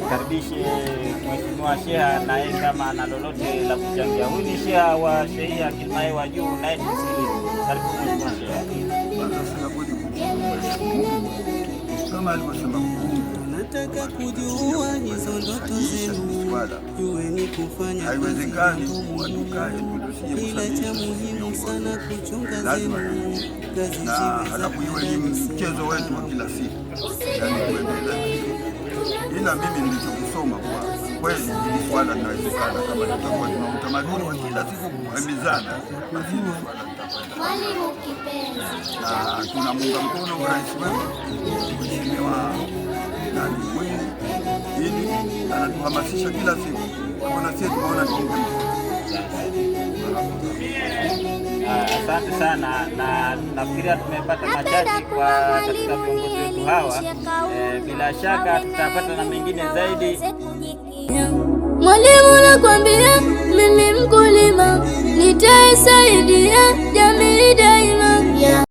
nimkaribishe Mheshimiwa Sheha na yeye kama ana lolote la kuchangia. Huyu ni Sheha wa Shehia Kilmae wa Juu, naye tumsikilize. Karibu Mheshimiwa Sheha. Kama alivyosema nataka kujua hizo ndoto zenu, jueni kufanya haiwezekani watukae ila cha muhimu sana kuchunga zenu kazi na halafu iwe ni mchezo wetu wa kila siku, yaani kuendelea. Ila mimi nilichokisoma kwa kweli hili swala linawezekana, kama tutakuwa tuna utamaduni wa kila siku kuhimizana, basi hili swala litakwenda. Na tunamuunga mkono rais wetu Mheshimiwa Mwinyi, ili anatuhamasisha kila siku, na sisi tunaona tuunge mkono. Asante sana, na nafikiria tumepata machache kwa katika viongozi wetu hawa. Bila shaka tutapata na mengine zaidi. Mwalimu nakwambia